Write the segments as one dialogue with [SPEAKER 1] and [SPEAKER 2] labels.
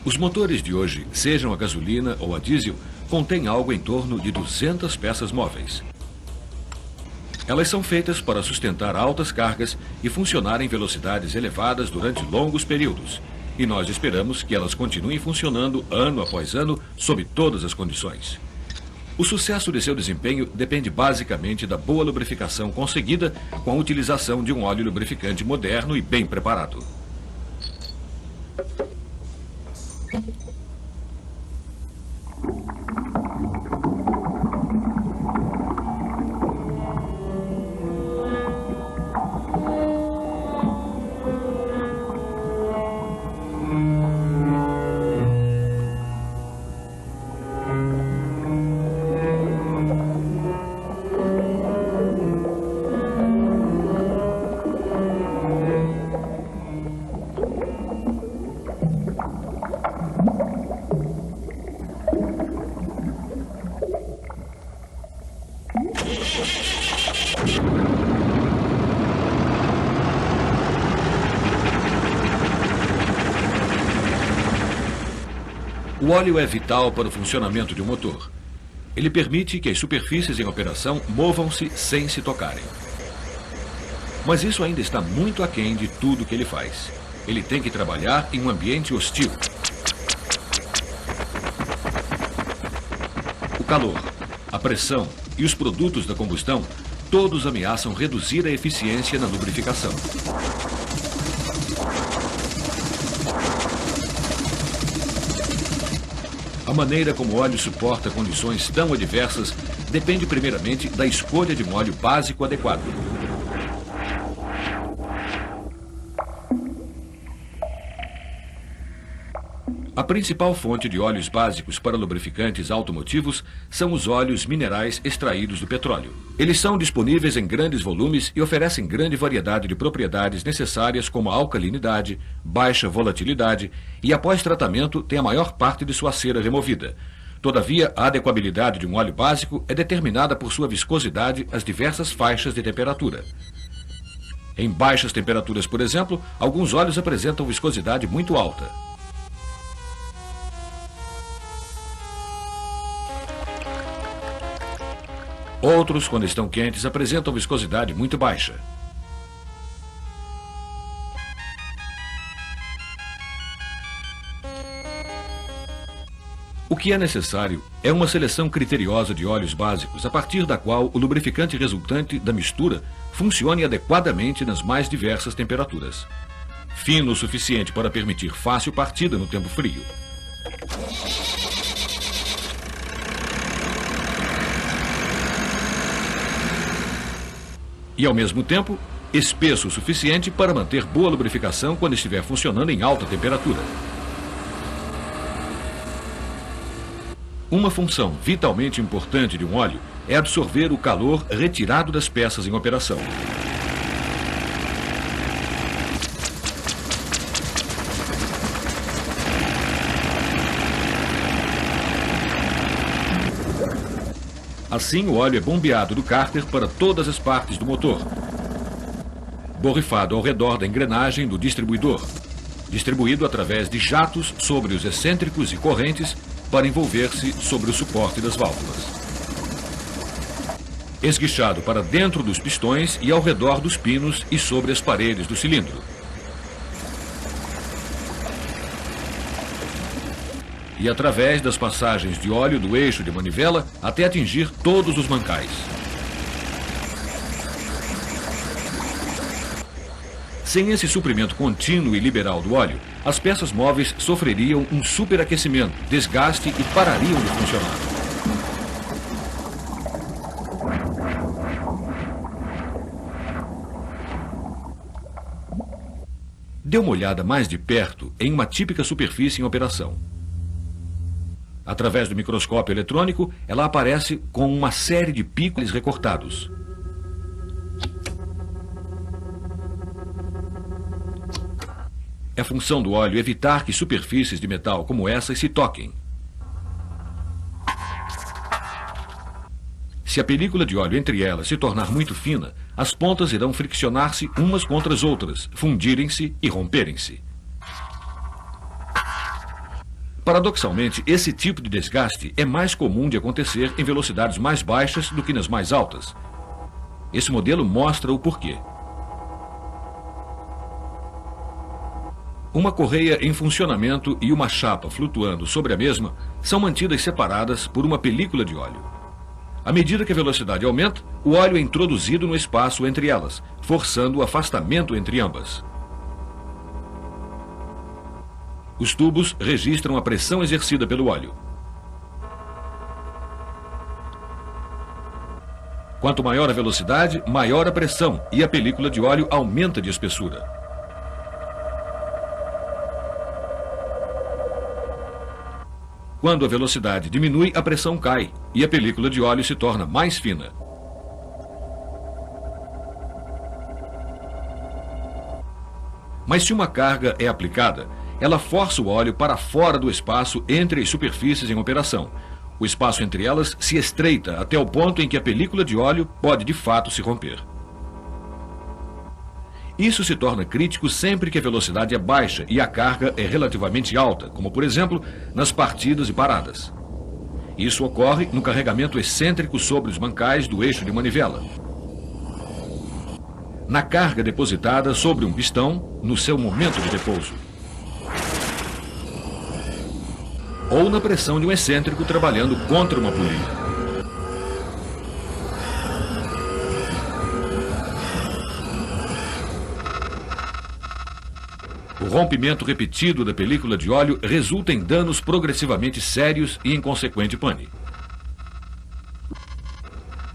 [SPEAKER 1] Os motores de hoje, sejam a gasolina ou a diesel, contêm algo em torno de 200 peças móveis. Elas são feitas para sustentar altas cargas e funcionar em velocidades elevadas durante longos períodos. E nós esperamos que elas continuem funcionando ano após ano, sob todas as condições. O sucesso de seu desempenho depende basicamente da boa lubrificação conseguida com a utilização de um óleo lubrificante moderno e bem preparado. O óleo é vital para o funcionamento de um motor. Ele permite que as superfícies em operação movam-se sem se tocarem. Mas isso ainda está muito aquém de tudo que ele faz. Ele tem que trabalhar em um ambiente hostil. O calor, a pressão e os produtos da combustão, todos ameaçam reduzir a eficiência na lubrificação. A maneira como o óleo suporta condições tão adversas depende primeiramente da escolha de um óleo básico adequado. A principal fonte de óleos básicos para lubrificantes automotivos são os óleos minerais extraídos do petróleo. Eles são disponíveis em grandes volumes e oferecem grande variedade de propriedades necessárias como a alcalinidade, baixa volatilidade e, após tratamento, tem a maior parte de sua cera removida. Todavia, a adequabilidade de um óleo básico é determinada por sua viscosidade às diversas faixas de temperatura. Em baixas temperaturas, por exemplo, alguns óleos apresentam viscosidade muito alta. Outros, quando estão quentes, apresentam viscosidade muito baixa. O que é necessário é uma seleção criteriosa de óleos básicos, a partir da qual o lubrificante resultante da mistura funcione adequadamente nas mais diversas temperaturas. Fino o suficiente para permitir fácil partida no tempo frio. E, ao mesmo tempo, espesso o suficiente para manter boa lubrificação quando estiver funcionando em alta temperatura. Uma função vitalmente importante de um óleo é absorver o calor retirado das peças em operação. Assim, o óleo é bombeado do cárter para todas as partes do motor, borrifado ao redor da engrenagem do distribuidor, distribuído através de jatos sobre os excêntricos e correntes para envolver-se sobre o suporte das válvulas, esguichado para dentro dos pistões e ao redor dos pinos e sobre as paredes do cilindro. E através das passagens de óleo do eixo de manivela até atingir todos os mancais. Sem esse suprimento contínuo e liberal do óleo, as peças móveis sofreriam um superaquecimento, desgaste e parariam de funcionar. Dê uma olhada mais de perto em uma típica superfície em operação. Através do microscópio eletrônico, ela aparece com uma série de picos recortados. É função do óleo evitar que superfícies de metal como essas se toquem. Se a película de óleo entre elas se tornar muito fina, as pontas irão friccionar-se umas contra as outras, fundirem-se e romperem-se. Paradoxalmente, esse tipo de desgaste é mais comum de acontecer em velocidades mais baixas do que nas mais altas. Esse modelo mostra o porquê. Uma correia em funcionamento e uma chapa flutuando sobre a mesma são mantidas separadas por uma película de óleo. À medida que a velocidade aumenta, o óleo é introduzido no espaço entre elas, forçando o afastamento entre ambas. Os tubos registram a pressão exercida pelo óleo. Quanto maior a velocidade, maior a pressão e a película de óleo aumenta de espessura. Quando a velocidade diminui, a pressão cai e a película de óleo se torna mais fina. Mas se uma carga é aplicada, ela força o óleo para fora do espaço entre as superfícies em operação. O espaço entre elas se estreita até o ponto em que a película de óleo pode de fato se romper. Isso se torna crítico sempre que a velocidade é baixa e a carga é relativamente alta, como por exemplo nas partidas e paradas. Isso ocorre no carregamento excêntrico sobre os mancais do eixo de manivela, na carga depositada sobre um pistão no seu momento de repouso, ou na pressão de um excêntrico trabalhando contra uma polia. O rompimento repetido da película de óleo resulta em danos progressivamente sérios e em consequente pane.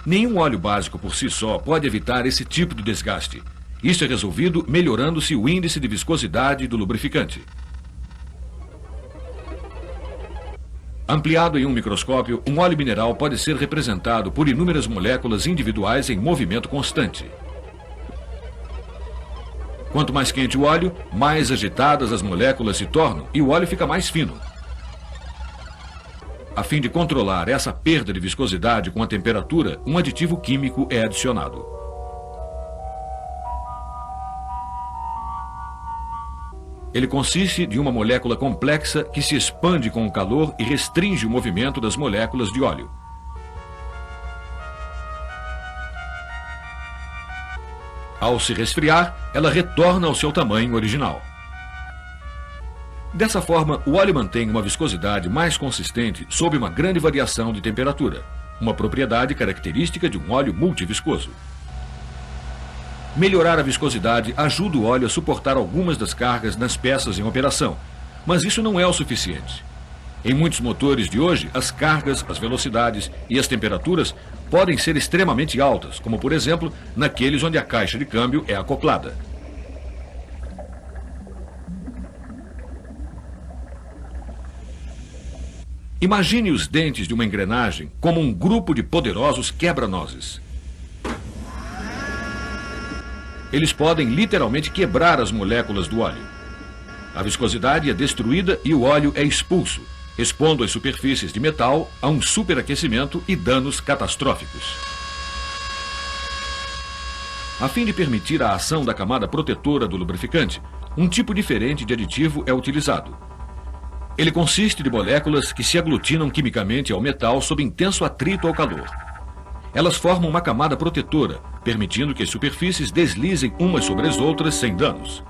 [SPEAKER 1] Nenhum óleo básico por si só pode evitar esse tipo de desgaste. Isso é resolvido melhorando-se o índice de viscosidade do lubrificante. Ampliado em um microscópio, um óleo mineral pode ser representado por inúmeras moléculas individuais em movimento constante. Quanto mais quente o óleo, mais agitadas as moléculas se tornam e o óleo fica mais fino. A fim de controlar essa perda de viscosidade com a temperatura, um aditivo químico é adicionado. Ele consiste de uma molécula complexa que se expande com o calor e restringe o movimento das moléculas de óleo. Ao se resfriar, ela retorna ao seu tamanho original. Dessa forma, o óleo mantém uma viscosidade mais consistente sob uma grande variação de temperatura, uma propriedade característica de um óleo multiviscoso. Melhorar a viscosidade ajuda o óleo a suportar algumas das cargas nas peças em operação, mas isso não é o suficiente. Em muitos motores de hoje, as cargas, as velocidades e as temperaturas podem ser extremamente altas, como por exemplo, naqueles onde a caixa de câmbio é acoplada. Imagine os dentes de uma engrenagem como um grupo de poderosos quebra-nozes. Eles podem literalmente quebrar as moléculas do óleo. A viscosidade é destruída e o óleo é expulso, expondo as superfícies de metal a um superaquecimento e danos catastróficos. A fim de permitir a ação da camada protetora do lubrificante, um tipo diferente de aditivo é utilizado. Ele consiste de moléculas que se aglutinam quimicamente ao metal sob intenso atrito ao calor. Elas formam uma camada protetora, permitindo que as superfícies deslizem umas sobre as outras sem danos.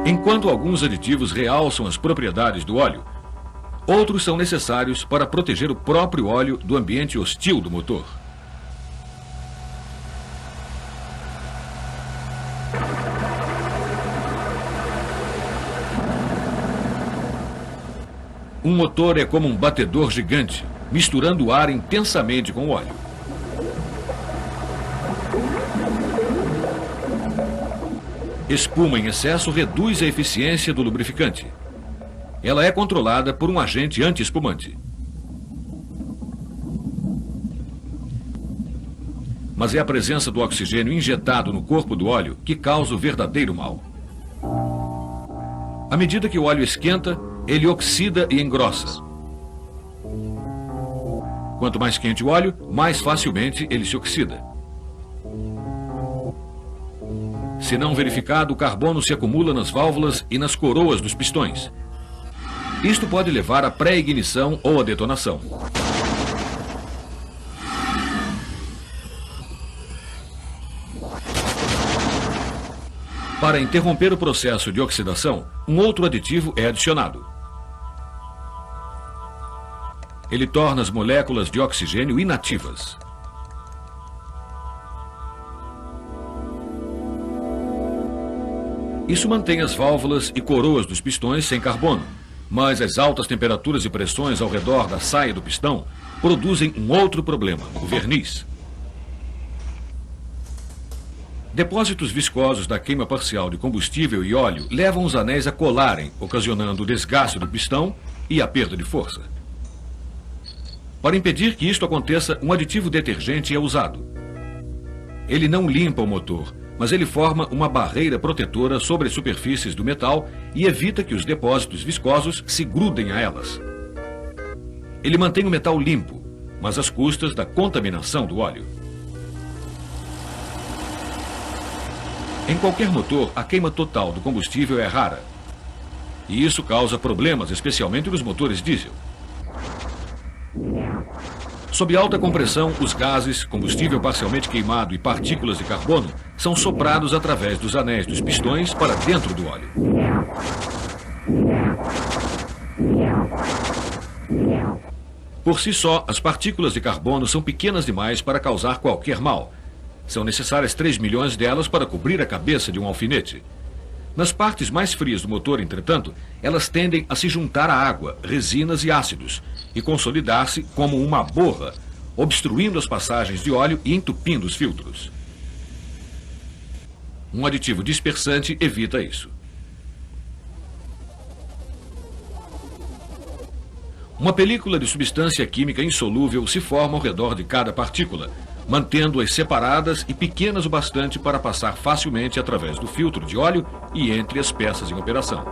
[SPEAKER 1] Enquanto alguns aditivos realçam as propriedades do óleo, outros são necessários para proteger o próprio óleo do ambiente hostil do motor. Um motor é como um batedor gigante, misturando o ar intensamente com o óleo. Espuma em excesso reduz a eficiência do lubrificante. Ela é controlada por um agente anti-espumante. Mas é a presença do oxigênio injetado no corpo do óleo que causa o verdadeiro mal. À medida que o óleo esquenta, ele oxida e engrossa. Quanto mais quente o óleo, mais facilmente ele se oxida. Se não verificado, o carbono se acumula nas válvulas e nas coroas dos pistões. Isto pode levar à pré-ignição ou à detonação. Para interromper o processo de oxidação, um outro aditivo é adicionado. Ele torna as moléculas de oxigênio inativas. Isso mantém as válvulas e coroas dos pistões sem carbono, mas as altas temperaturas e pressões ao redor da saia do pistão produzem um outro problema, o verniz. Depósitos viscosos da queima parcial de combustível e óleo levam os anéis a colarem, ocasionando o desgaste do pistão e a perda de força. Para impedir que isto aconteça, um aditivo detergente é usado. Ele não limpa o motor, mas ele forma uma barreira protetora sobre as superfícies do metal e evita que os depósitos viscosos se grudem a elas. Ele mantém o metal limpo, mas às custas da contaminação do óleo. Em qualquer motor, a queima total do combustível é rara. E isso causa problemas, especialmente nos motores diesel. Sob alta compressão, os gases, combustível parcialmente queimado e partículas de carbono são soprados através dos anéis dos pistões para dentro do óleo. Por si só, as partículas de carbono são pequenas demais para causar qualquer mal. São necessárias 3 milhões delas para cobrir a cabeça de um alfinete. Nas partes mais frias do motor, entretanto, elas tendem a se juntar à água, resinas e ácidos, e consolidar-se como uma borra, obstruindo as passagens de óleo e entupindo os filtros. Um aditivo dispersante evita isso. Uma película de substância química insolúvel se forma ao redor de cada partícula, mantendo-as separadas e pequenas o bastante para passar facilmente através do filtro de óleo e entre as peças em operação.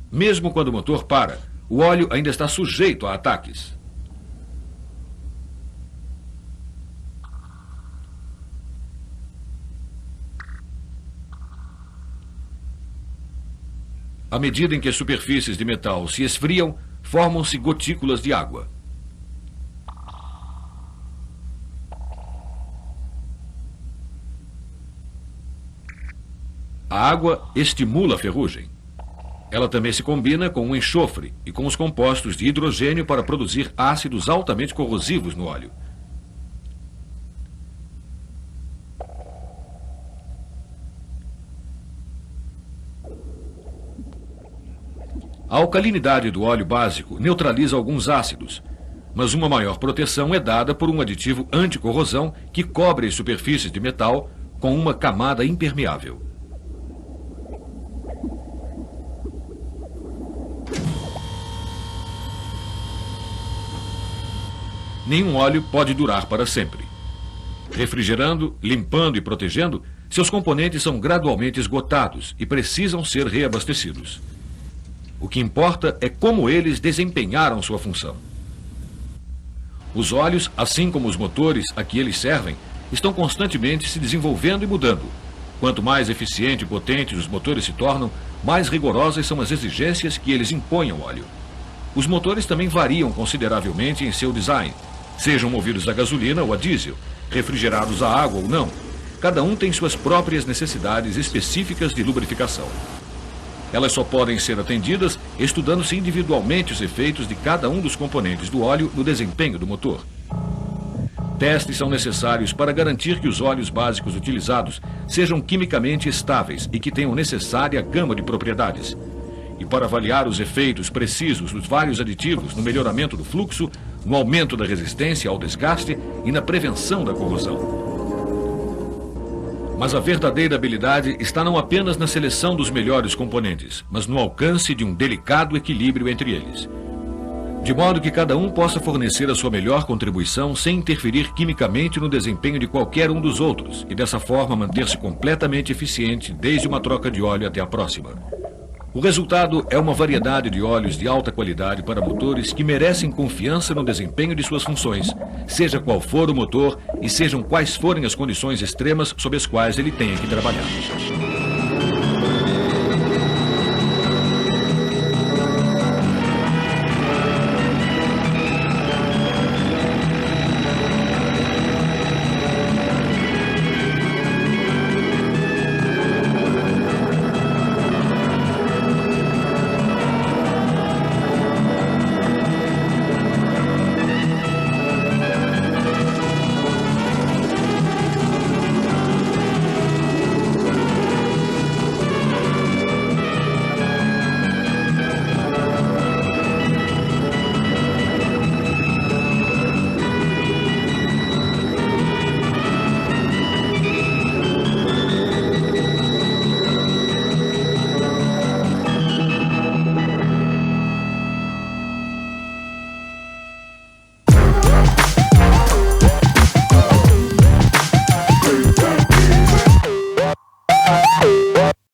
[SPEAKER 1] Mesmo quando o motor para, o óleo ainda está sujeito a ataques. À medida em que as superfícies de metal se esfriam, formam-se gotículas de água. A água estimula a ferrugem. Ela também se combina com o enxofre e com os compostos de hidrogênio para produzir ácidos altamente corrosivos no óleo. A alcalinidade do óleo básico neutraliza alguns ácidos, mas uma maior proteção é dada por um aditivo anticorrosão que cobre as superfícies de metal com uma camada impermeável. Nenhum óleo pode durar para sempre. Refrigerando, limpando e protegendo, seus componentes são gradualmente esgotados e precisam ser reabastecidos. O que importa é como eles desempenharam sua função. Os óleos, assim como os motores a que eles servem, estão constantemente se desenvolvendo e mudando. Quanto mais eficiente e potentes os motores se tornam, mais rigorosas são as exigências que eles impõem ao óleo. Os motores também variam consideravelmente em seu design, sejam movidos a gasolina ou a diesel, refrigerados a água ou não. Cada um tem suas próprias necessidades específicas de lubrificação. Elas só podem ser atendidas estudando-se individualmente os efeitos de cada um dos componentes do óleo no desempenho do motor. Testes são necessários para garantir que os óleos básicos utilizados sejam quimicamente estáveis e que tenham necessária gama de propriedades. E para avaliar os efeitos precisos dos vários aditivos no melhoramento do fluxo, no aumento da resistência ao desgaste e na prevenção da corrosão. Mas a verdadeira habilidade está não apenas na seleção dos melhores componentes, mas no alcance de um delicado equilíbrio entre eles. de modo que cada um possa fornecer a sua melhor contribuição sem interferir quimicamente no desempenho de qualquer um dos outros e dessa forma manter-se completamente eficiente desde uma troca de óleo até a próxima. O resultado é uma variedade de óleos de alta qualidade para motores que merecem confiança no desempenho de suas funções, seja qual for o motor e sejam quais forem as condições extremas sob as quais ele tenha que trabalhar.